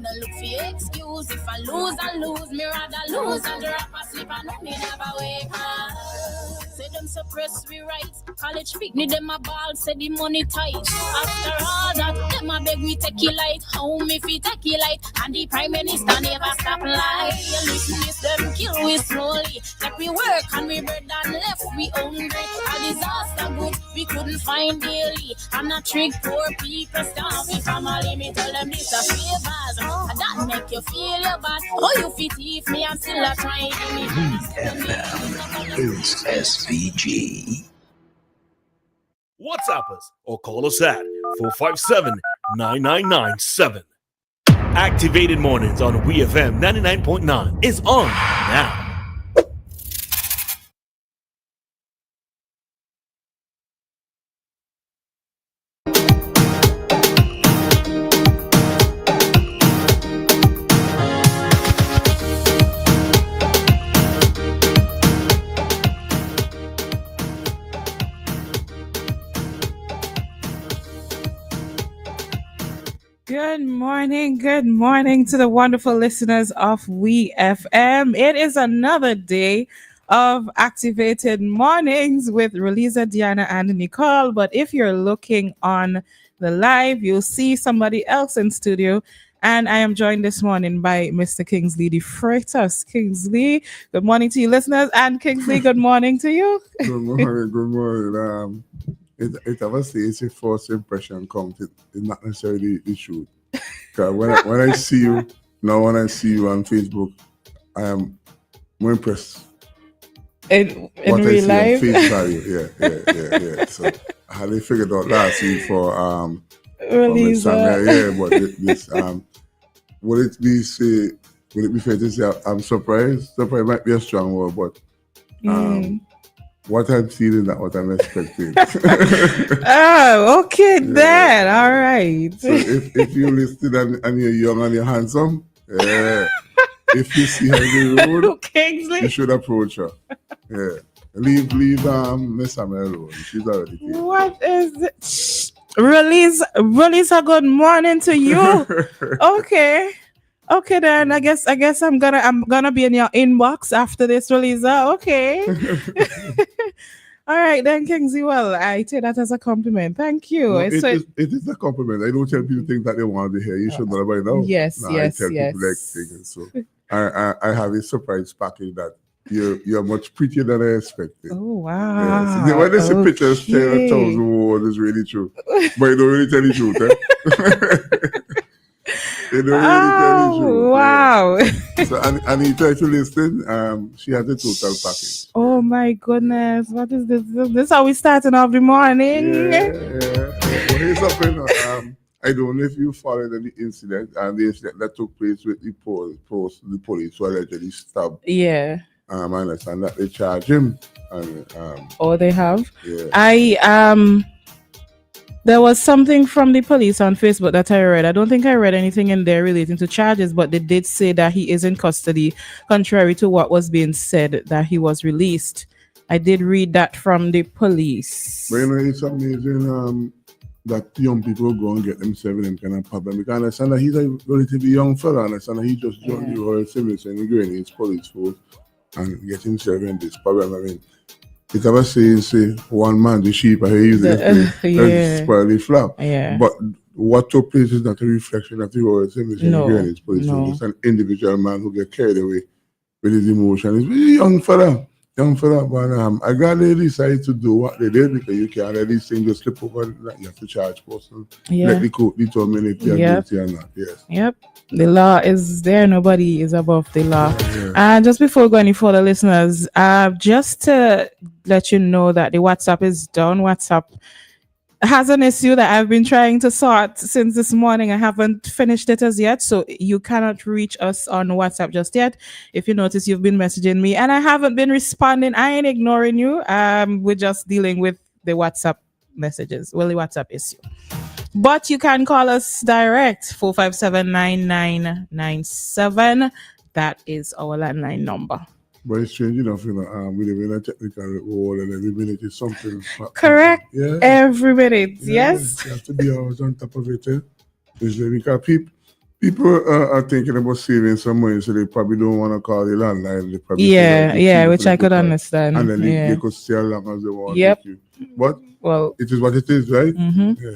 don't look for excuse. If I lose, I lose. Me rather lose and drop asleep and no me never wake up. Say them suppress we rights. College picnic, them a ball, say the money tight. After all that, them a beg we take it light. How me fi take it light? And the Prime Minister never stop lie. Listen, this them kill we slowly. Like we work and we bread and left we hungry. A disaster good we couldn't find daily. And a trick poor people starve we family. Me tell them this a favors. And that make you feel your bad. Oh, you fit if me and still a trying me. WEFM is SVG. WhatsApp us or call us at 457-9997. Activated Mornings on WEFM 99.9 is on now. Good morning to the wonderful listeners of WEFM. It is another day of Activated Mornings with Roleza, Dianna, and Nicole. But if you're looking on the live, you'll see somebody else in studio. And I am joined this morning by Mr. Kingsley the Freitas. Kingsley, good morning to you listeners. And Kingsley, good morning to you. Good morning. It obviously it's a first impression counts. It's not necessarily the truth. Because when I see you on Facebook, I am more impressed. In real life? Face value. Yeah. So I had figured out last week for Roleza. But this would it be fair to say I'm surprised? Surprised might be a strong word, but what I'm seeing is not what I'm expecting. Oh, okay, then. All right. So if you're listed and you're young and you're handsome, if you see her in the road, Kingsley, you should approach her. Yeah. Leave Miss Amel alone. She's already here. What is it? Release a good morning to you. Okay, then I guess I'm gonna be in your inbox after this, Roleza. Okay. All right, then, Kingsley. Well, I take that as a compliment. Thank you. No, it is a compliment. I don't tell people things that they want to hear. You should know by now. Yes. I tell people like things. So I have a surprise package that you're much prettier than I expected. Oh wow! Yes. When they see pictures, 10,000 words is really true, but you don't really tell the truth. They don't really tell the truth. Wow! Yeah. So Anita, if you listen, she has a total package. Oh my goodness! What is this? This is how we starting off the morning. Yeah. Well, here's something. I don't know if you followed the incident that took place with the police who allegedly stabbed. Yeah. I understand that they charge him. And, they have. Yeah. There was something from the police on Facebook that I read. I don't think I read anything in there relating to charges, but they did say that he is in custody, contrary to what was being said, that he was released. I did read that from the police. But it's amazing that young people go and get themselves in them kind of problem. Because I understand that he's a relatively young fella. I understand that he just joined the Royal Civil and going in his police force and get himself in this problem. I mean, it's ever say one man the sheep, I hear you spoil the flock. Yeah. But what took place is not a reflection of the Royal Civil and his police force. It's an individual man who get carried away with his emotions. He's a young fella. But I'm glad they decided to do what they did, because you can't let these things just slip over. You have to charge person. Yeah. Let the court determine if you're guilty or not. Yes. Yep. The law is there. Nobody is above the law. Yeah. And just before we go any further, listeners, just to let you know that the WhatsApp is down. WhatsApp has an issue that I've been trying to sort since this morning. I haven't finished it as yet, so you cannot reach us on WhatsApp just yet. If you notice, you've been messaging me and I haven't been responding. I ain't ignoring you. We're just dealing with the WhatsApp messages, the WhatsApp issue. But you can call us direct, 457-9997. That is our landline number. But it's strange enough, we live in a technical world and every minute is something. Correct. Yeah. Every minute, yes. You have to be always on top of it. Because People are thinking about saving some money, so they probably don't want to call the landline. They probably which I could understand. and then they could stay as long as they want Yep. with you. But Well, it is what it is, right? Yeah.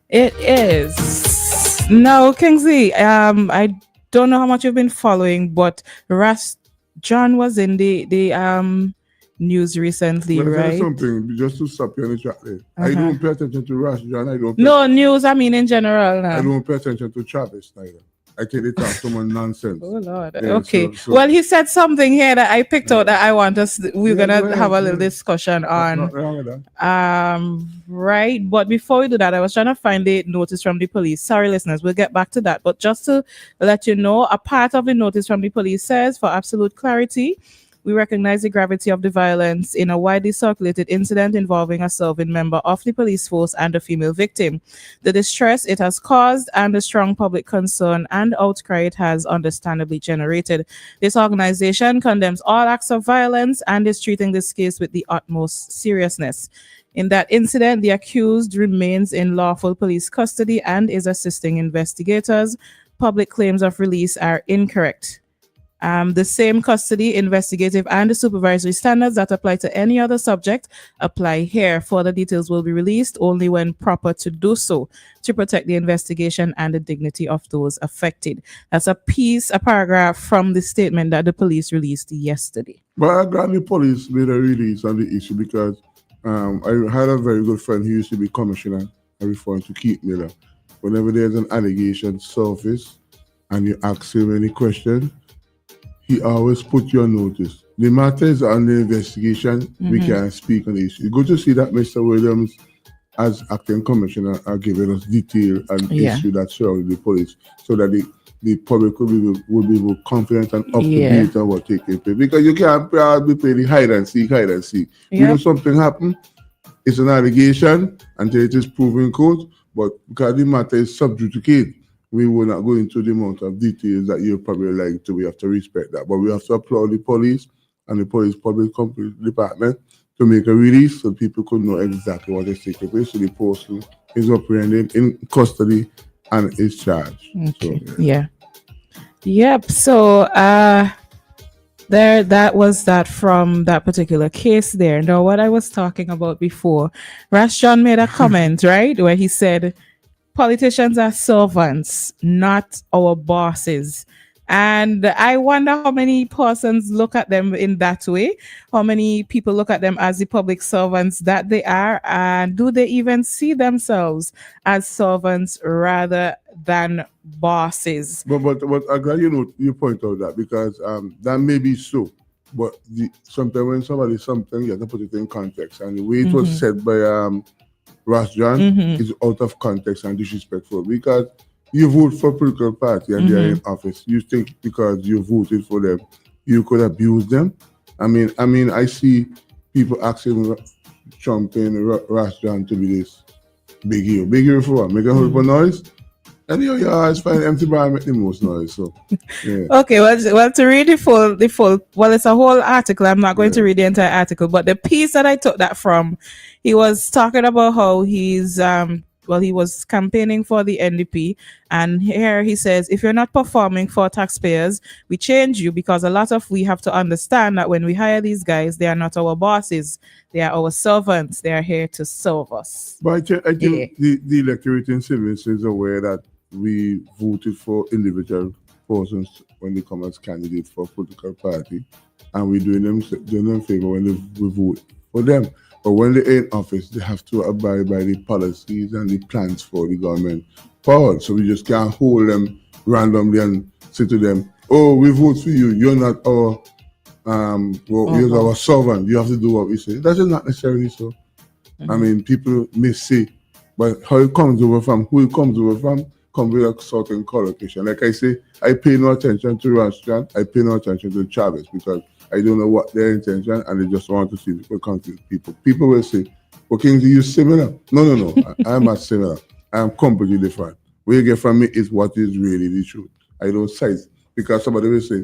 it is. Now, Kingsley, I don't know how much you've been following, but Ras John was in the news recently, But right? something just to stop you on the track there. I don't pay attention to Rush John. No news. I mean, in general, now. I don't pay attention to Travis neither. I think they talk so much nonsense. Oh Lord. Yeah, Okay. so- Well, he said something here that I picked out that I want us. We're Yeah, gonna go ahead, have a go little ahead. discussion on. Not wrong with that. Right. But before we do that, I was trying to find the notice from the police. Sorry, listeners, we'll get back to that. But just to let you know, a part of the notice from the police says, for absolute clarity, we recognize the gravity of the violence in a widely circulated incident involving a serving member of the police force and a female victim. The distress it has caused and the strong public concern and outcry it has understandably generated. This organization condemns all acts of violence and is treating this case with the utmost seriousness. In that incident, the accused remains in lawful police custody and is assisting investigators. Public claims of release are incorrect. The same custody, investigative, and the supervisory standards that apply to any other subject apply here. Further details will be released only when proper to do so to protect the investigation and the dignity of those affected. That's a paragraph from the statement that the police released yesterday. But I'm glad the police made a release on the issue because I had a very good friend who used to be commissioner. I refer to Keith Miller. Whenever there's an allegation surface and you ask him any question, he always put you on notice. The matter is under investigation. We can't speak on the issue. Good to see that Mr. Williams, as acting commissioner, are giving us detail and issue that surrounding the police so that the public will be more confident and up to date on what taking place. Because you can't be playing hide and seek. You know something happened, it's an allegation until it is proven in court, but because the matter is sub judice, we will not go into the amount of details that you probably like to. We have to respect that. But we have to applaud the police and the police public company department to make a release so people could know exactly what is taking place. So the person is apprehended in custody and is charged. Okay. So, Yep. So that was that from that particular case there. Now, what I was talking about before, Ras John made a comment, right, where he said, politicians are servants, not our bosses. And I wonder how many persons look at them in that way. How many people look at them as the public servants that they are, and do they even see themselves as servants rather than bosses? But I'm glad you point out that because that may be so. But sometimes when somebody something, you have to put it in context. And the way it was said by Ras John is out of context and disrespectful because you vote for a political party and they're in office. You think because you voted for them, you could abuse them. I mean, I see people asking Trump and Ras John to be this big hero. Big hero for what? Make a whole heap of noise? And you always find empty bar make the most noise. So, yeah. Okay, well, to read the full, well, it's a whole article. I'm not going to read the entire article, but the piece that I took that from, he was talking about how he's, he was campaigning for the NDP. And here he says, if you're not performing for taxpayers, we change you because we have to understand that when we hire these guys, they are not our bosses. They are our servants. They are here to serve us. But I think the electorate in Sylvans is aware that we voted for individual persons when they come as candidates for a political party, and we're doing them favor when we vote for them. But when they're in office, they have to abide by the policies and the plans for the government forward. So we just can't hold them randomly and say to them, "Oh, we vote for you. You're not our you're our servant. You have to do what we say." That is not necessarily so. I mean, people may say, but how it comes over from, who it comes over from, comes with a certain collocation. Like I say, I pay no attention to Rashad. I pay no attention to Travis because I don't know what their intention, and they just want to see people come to people. People will say, "Well, Kingsley, you similar?" No. I'm not similar. I'm completely different. What you get from me is what is really the truth. I don't size because somebody will say,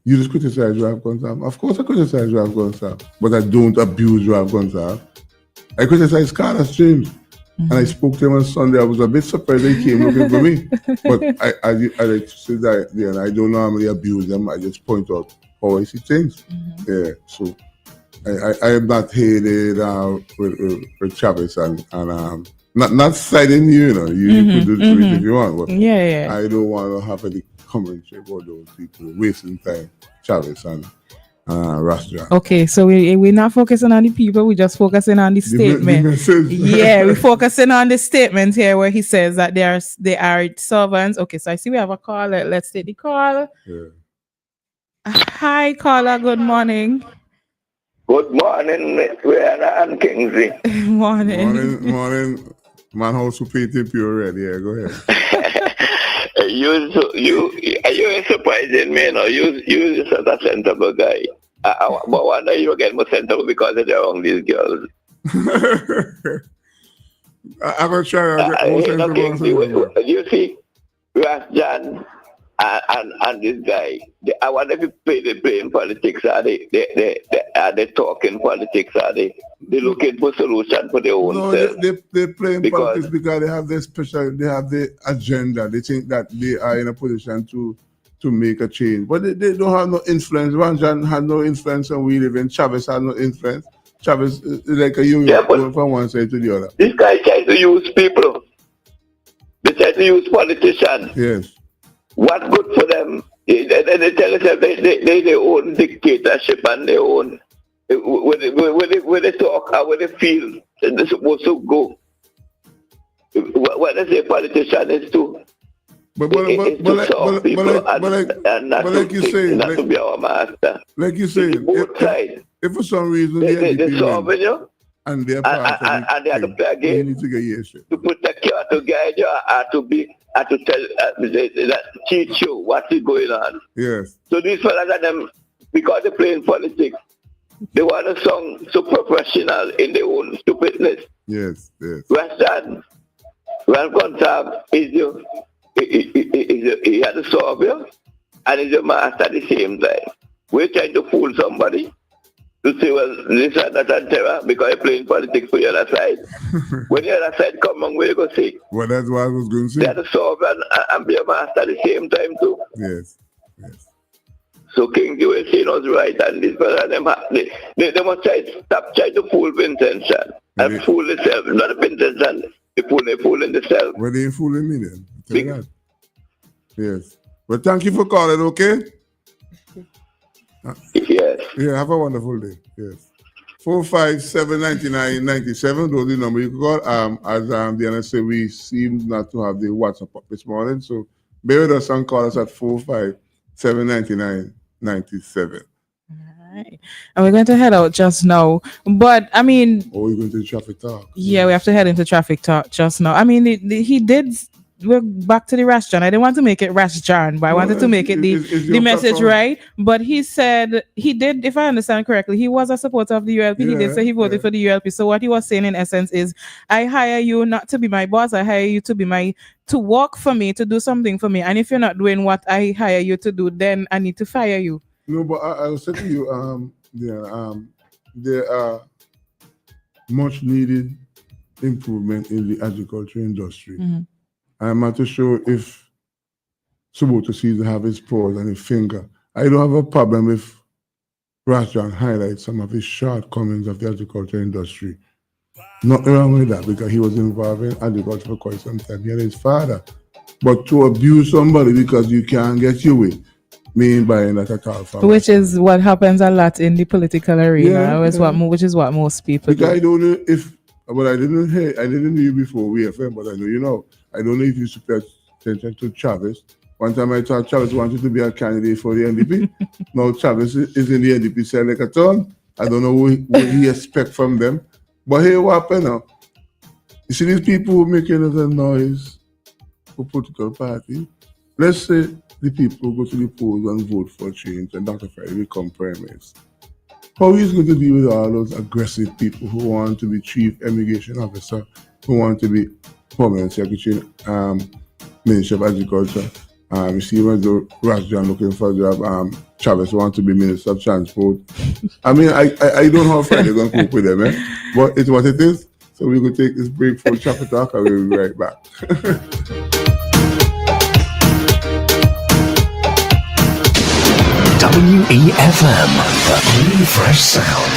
"You just criticize Rav Gonsalves." Of course, I criticize Rav Gonsalves, but I don't abuse Rav Gonsalves. I criticize Carlos James. And I spoke to him on Sunday. I was a bit surprised he came looking for me. But I like to say that, and I don't normally abuse them. I just point out how I see things. Yeah, so I am not hated with Chavez and not siding you, you could do it if you want. But Yeah. I don't want to have any commentary about those people wasting time, Chavez and Rastja. Okay, so we're not focusing on the people, we're just focusing on the statement. Yeah, we're focusing on the statement here where he says that they are servants. Okay, so I see we have a call. Let's take the call. Yeah. Hi, caller. Good morning. Good morning, Dianna and Kingsley. Morning. Man, house who painted pure red. Yeah, go ahead. You surprising me, you such a sensible guy. But wonder you get more sensible because they're among these girls. I'm going to try. You see, Jan and this guy, I wonder if they playing politics, are they talking politics, are they looking for solution for their own self? They're playing politics because they have the agenda. They think that they are in a position to make a change. But they don't have no influence. Ranjan had no influence and we live in. Chavez had no influence. Chavez is like a union going from one side to the other. This guy tries to use people. They try to use politicians. Yes. What good for them? They tell us that they own dictatorship and they own where they talk and where they feel they're supposed to go. What does a politician is to? But like you say, not to be our master. Like you say, if for some reason they solving you and they're and they have to play a game, you need to get yes. To protect you, to guide you, to tell that teach you what is going on. Yes. So these fellas are them because they play in politics. They want to sound so professional in their own stupidness. Yes. Western, when Contab is you. He had to solve you and he's a master at the same time. We're trying to fool somebody to say, well, this and that and terror because you're playing politics for the other side. When the other side come on, where you go see? Well, that's what I was going to say. They had to solve and be a master at the same time too. Yes. So King, you were saying was right, and this brother, they must stop trying to fool Vincent and fool themselves. Not Vincent, they fooling themselves. Well, they ain't fooling me then. Tell that. Yes. Well, thank you for calling, okay? Yes. Yeah, have a wonderful day. Yes. 457-9997, those are the number you can call. As Dianna said, we seem not to have the WhatsApp up this morning, so bear with us and call us at 457-9997. Right. And we're going to head out just now. But I mean, we're going to traffic talk. Yeah, we have to head into traffic talk just now. I mean, he did. We're back to the Rash John. I didn't want to make it Rash John, but I wanted to make it the message right. But he said he did, if I understand correctly, he was a supporter of the ULP. He did say he voted for the ULP. So what he was saying in essence is, I hire you not to be my boss. I hire you to work for me, to do something for me. And if you're not doing what I hire you to do, then I need to fire you. No, but I will say to you, there are much needed improvement in the agriculture industry. Mm-hmm. I'm not too sure if Suboto sees have his paws and his finger. I don't have a problem if Rashjan highlights some of his shortcomings of the agriculture industry. Nothing wrong with that because he was involved in agriculture for quite some time. He had his father. But to abuse somebody because you can't get your way, mean buying that at all. Which is what happens a lot in the political arena, which is what most people do. I don't know if, but I didn't know you before WEFM, but I know you know. I don't know if you used to pay attention to Chavez. One time I thought Chavez wanted to be a candidate for the NDP. Now Chavez is in the NDP cell like a ton. I don't know what he expects from them. But here what happened now? You see these people who making a little noise for political party. Let's say the people go to the polls and vote for change and Dr. Friday become prime minister. How is he going to deal with all those aggressive people who want to be chief immigration officer, who want to be permanent secretary, Minister of Agriculture? You see when the Rashjan looking for a job, Chavez want to be Minister of Transport. I mean, I don't know how Friday going to cope with them, but it's what it is. So we're going to take this break for Chopper Talk and we'll be right back. WEFM, the new fresh sound.